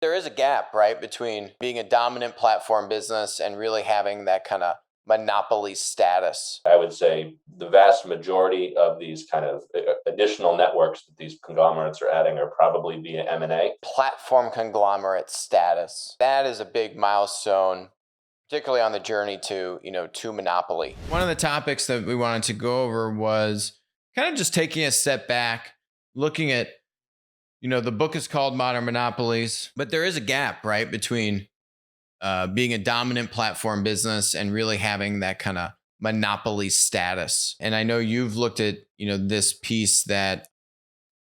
There is a gap, right, between being a dominant platform business and really having that kind of monopoly status. I would say the vast majority of these kind of additional networks that these conglomerates are adding are probably via M&A. Platform conglomerate status. That is a big milestone, particularly on the journey to monopoly. One of the topics that we wanted to go over was kind of just taking a step back, looking at, the book is called Modern Monopolies, but there is a gap, right, between being a dominant platform business and really having that kind of monopoly status. And I know you've looked at, this piece that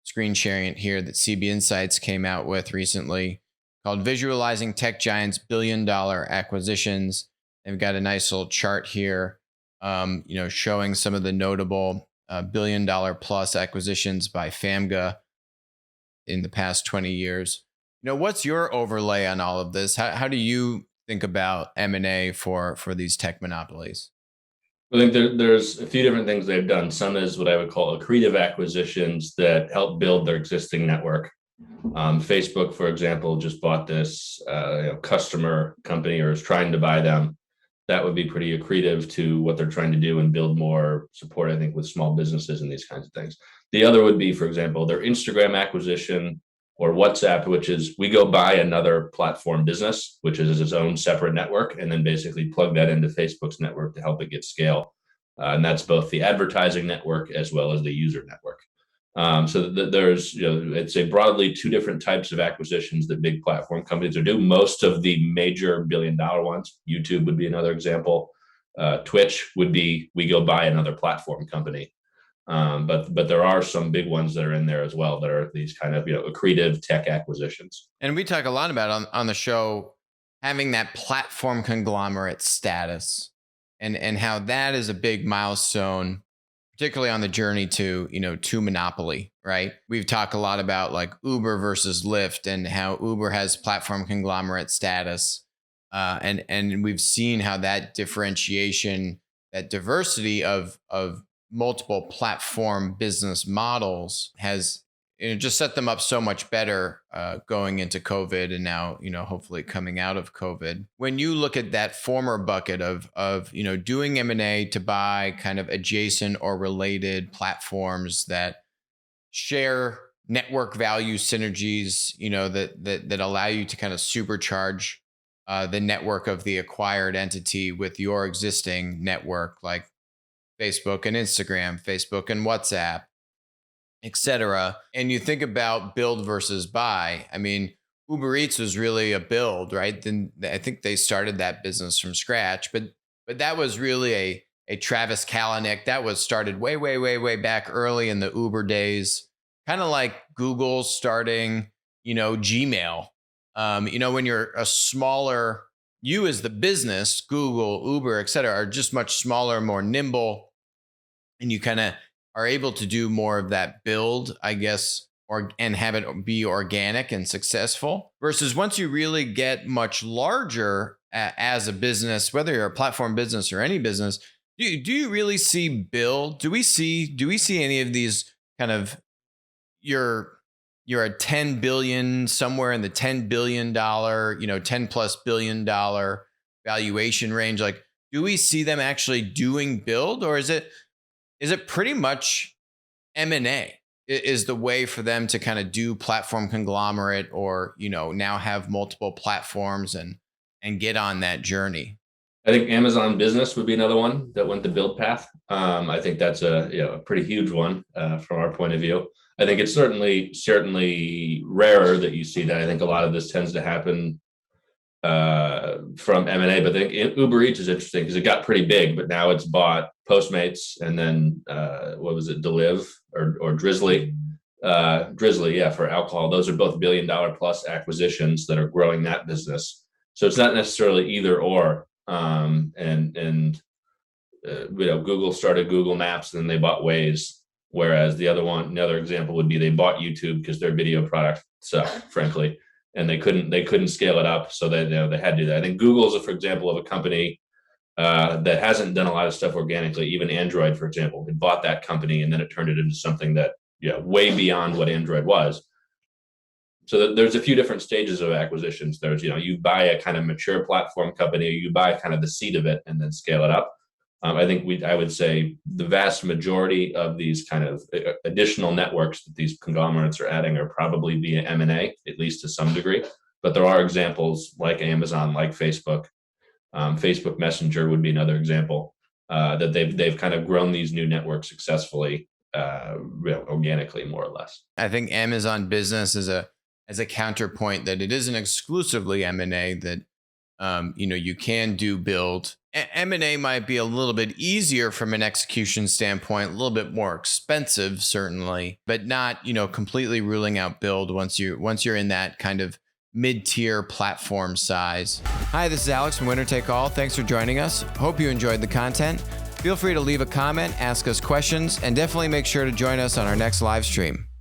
screen sharing it here that CB Insights came out with recently called Visualizing Tech Giants $1 billion Acquisitions. They've got a nice little chart here, showing some of the notable $1 billion plus acquisitions by FAMGA in the past 20 years. What's your overlay on all of this? How do you think about M&A for these tech monopolies? I think there's a few different things they've done. Some is what I would call accretive acquisitions that help build their existing network. Facebook, for example, just bought this customer company or is trying to buy them. That would be pretty accretive to what they're trying to do and build more support, I think, with small businesses and these kinds of things. The other would be, for example, their Instagram acquisition or WhatsApp, which is we go buy another platform business, which is its own separate network, and then basically plug that into Facebook's network to help it get scale. And that's both the advertising network as well as the user network. There's, I'd say broadly two different types of acquisitions that big platform companies are doing. Most of the major $1 billion ones, YouTube would be another example. Twitch would be we go buy another platform company. But there are some big ones that are in there as well that are these kind of accretive tech acquisitions. And we talk a lot about on the show having that platform conglomerate status and how that is a big milestone, particularly on the journey to monopoly, right? We've talked a lot about like Uber versus Lyft and how Uber has platform conglomerate status. And we've seen how that differentiation, that diversity of multiple platform business models has just set them up so much better going into COVID and now, hopefully coming out of COVID. When you look at that former bucket of doing M&A to buy kind of adjacent or related platforms that share network value synergies, that allow you to kind of supercharge the network of the acquired entity with your existing network, like Facebook and Instagram, Facebook and WhatsApp, etc. And you think about build versus buy. I mean, Uber Eats was really a build, right? Then I think they started that business from scratch, but that was really a Travis Kalanick. That was started way back early in the Uber days, kind of like Google starting, Gmail. When you're a smaller, you as the business, Google, Uber, et cetera, are just much smaller, more nimble, and you kind of are able to do more of that build, I guess, and have it be organic and successful. Versus once you really get much larger as a business, whether you're a platform business or any business, do you really see build? Do we see any of these kind of you're at 10 billion, somewhere in the $10 billion, 10 plus $1 billion valuation range? Like, do we see them actually doing build, or is it pretty much M&A is the way for them to kind of do platform conglomerate or, now have multiple platforms and get on that journey? I think Amazon Business would be another one that went the build path. I think that's a pretty huge one from our point of view. I think it's certainly rarer that you see that. I think a lot of this tends to happen from M&A, but I think Uber Eats is interesting because it got pretty big, but now it's bought Postmates and then what was it, Deliv or Drizzly? Drizzly, yeah, for alcohol. Those are both $1 billion plus acquisitions that are growing that business. So it's not necessarily either or. Google started Google Maps and then they bought Waze. Whereas another example would be they bought YouTube because their video product sucked, frankly, and they couldn't scale it up, so they had to do that. I think Google is, for example, of a company that hasn't done a lot of stuff organically. Even Android, for example, they bought that company and then it turned it into something that way beyond what Android was. So there's a few different stages of acquisitions. There's, you buy a kind of mature platform company, or you buy kind of the seed of it and then scale it up. I would say the vast majority of these kind of additional networks that these conglomerates are adding are probably via M&A, at least to some degree. But there are examples like Amazon, like Facebook. Facebook Messenger would be another example that they've kind of grown these new networks successfully, organically, more or less. I think Amazon Business is a counterpoint that it isn't exclusively M&A, that you can do build. M&A might be a little bit easier from an execution standpoint, a little bit more expensive, certainly, but not, completely ruling out build once you're in that kind of mid-tier platform size. Hi, this is Alex from Winner Take All. Thanks for joining us. Hope you enjoyed the content. Feel free to leave a comment, ask us questions, and definitely make sure to join us on our next live stream.